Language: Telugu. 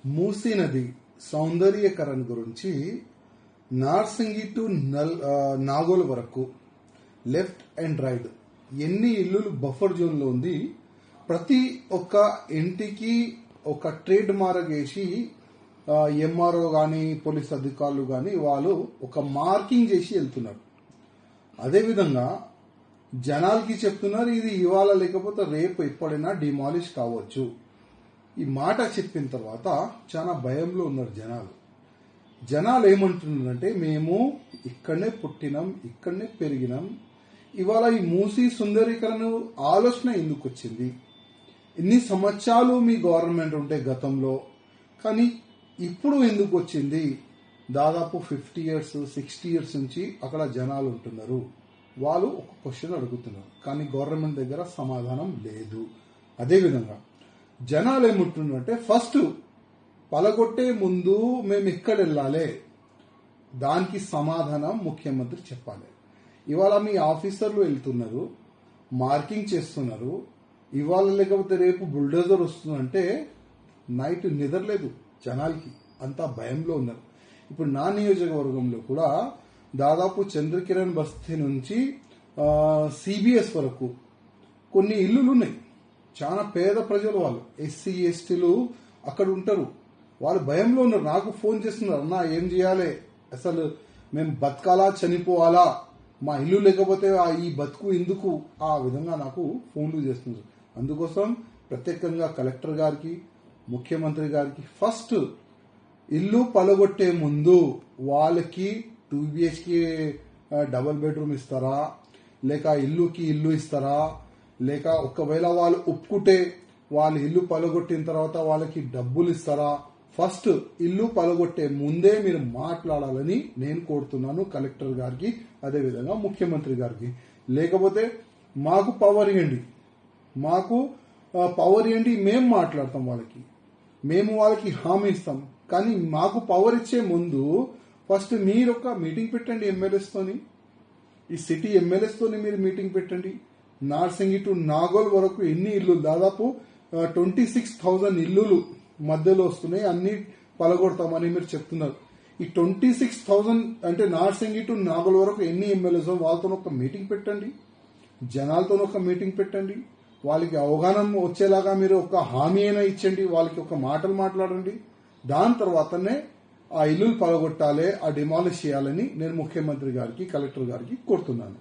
మూసీ నది సౌందర్యకరణ గురించి నార్సింగి టు నాగోల్ వరకు లెఫ్ట్ అండ్ రైట్ ఎన్ని ఇల్లులు బఫర్ జోన్ లో ఉంది. ప్రతి ఒక్క ఇంటికి ఒక ట్రేడ్ మార్క్ వేసి ఎంఆర్ఓ గాని పోలీస్ అధికారులు గాని వాళ్ళు ఒక మార్కింగ్ చేసి వెళ్తున్నారు. అదేవిధంగా జనాలకి చెప్తున్నారు ఇది ఇవాళ లేకపోతే రేపు ఎప్పుడైనా డిమాలిష్ కావచ్చు. ఈ మాట చెప్పిన తర్వాత చాలా భయంలో ఉన్నారు జనాలు ఏమంటున్నారంటే మేము ఇక్కడనే పుట్టినాం, ఇక్కడనే పెరిగినాం, ఇవాళ ఈ మూసీ సుందరీకరణ ఆలోచన ఎందుకు వచ్చింది? ఇన్ని సంవత్సరాలు మీ గవర్నమెంట్ ఉంటే గతంలో, కానీ ఇప్పుడు ఎందుకు వచ్చింది? దాదాపు 50 years 60 years నుంచి అక్కడ జనాలు ఉంటున్నారు. వాళ్ళు ఒక క్వశ్చన్ అడుగుతున్నారు, కానీ గవర్నమెంట్ దగ్గర సమాధానం లేదు. అదేవిధంగా జనాలు ఏమంటున్నారంటే ఫస్ట్ పలగొట్టే ముందు మేము ఎక్కడ వెళ్ళాలి, దానికి సమాధానం ముఖ్యమంత్రి చెప్పాలి. ఇవాళ మీ ఆఫీసర్లు వెళ్తున్నారు, మార్కింగ్ చేస్తున్నారు, ఇవాళ లేకపోతే రేపు బుల్డోజర్ వస్తుందంటే నైట్ నిద్రలేదు జనాలకి, అంతా భయంలో ఉన్నారు. ఇప్పుడు నా నియోజకవర్గంలో కూడా దాదాపు చంద్రకిరణ్ బస్తీ నుంచి సిబిఎస్ వరకు కొన్ని ఇల్లులు ఉన్నాయి. చాలా పేద ప్రజలు, వాళ్ళు ఎస్సీ ఎస్టీలు అక్కడ ఉంటారు. వాళ్ళు భయంలో ఉన్నారు. నాకు ఫోన్ చేస్తున్నారు, అన్నా ఏం చేయాలి, అసలు మేము బతకాలా చనిపోవాలా, మా ఇల్లు లేకపోతే ఈ బతుకు ఎందుకు, ఆ విధంగా నాకు ఫోన్లు చేస్తున్నారు. అందుకోసం ప్రత్యేకంగా కలెక్టర్ గారికి ముఖ్యమంత్రి గారికి ఫస్ట్ ఇల్లు పలగొట్టే ముందు వాళ్ళకి 2 BHK డబుల్ బెడ్రూమ్ ఇస్తారా, లేక ఇల్లుకి ఇల్లు ఇస్తారా, లేక ఒకవేళ వాళ్ళు ఒప్పుకుంటే వాళ్ళు ఇల్లు పలగొట్టిన తర్వాత వాళ్ళకి డబ్బులు ఇస్తారా? ఫస్ట్ ఇల్లు పలగొట్టే ముందే మీరు మాట్లాడాలని నేను కోరుతున్నాను కలెక్టర్ గారికి, అదేవిధంగా ముఖ్యమంత్రి గారికి. లేకపోతే మాకు పవర్ ఇవ్వండి, మేము మాట్లాడతాం వాళ్ళకి, మేము వాళ్ళకి హామీ ఇస్తాం. కానీ మాకు పవర్ ఇచ్చే ముందు ఫస్ట్ మీరు ఒక మీటింగ్ పెట్టండి ఎమ్మెల్యేస్ తోని, ఈ సిటీ ఎమ్మెల్యేస్ తోని మీరు మీటింగ్ పెట్టండి. నార్సింగి టు నాగోల్ వరకు ఎన్ని ఇల్లు, దాదాపు 26,000 ఇల్లులు మధ్యలో వస్తున్నాయి, అన్ని పలగొడతామని మీరు చెప్తున్నారు. ఈ 26,000 అంటే నార్సింగి టు నాగోల్ వరకు ఎన్ని ఎమ్మెల్యేస్, వాళ్ళతో ఒక మీటింగ్ పెట్టండి, జనాలతో ఒక మీటింగ్ పెట్టండి, వాళ్ళకి అవగాహన వచ్చేలాగా మీరు ఒక హామీ అయినా ఇచ్చండి, వాళ్ళకి ఒక మాటలు మాట్లాడండి. దాని తర్వాతనే ఆ ఇల్లులు పలగొట్టాలి, ఆ డిమాలిష్ చేయాలని నేను ముఖ్యమంత్రి గారికి కలెక్టర్ గారికి కోరుతున్నాను.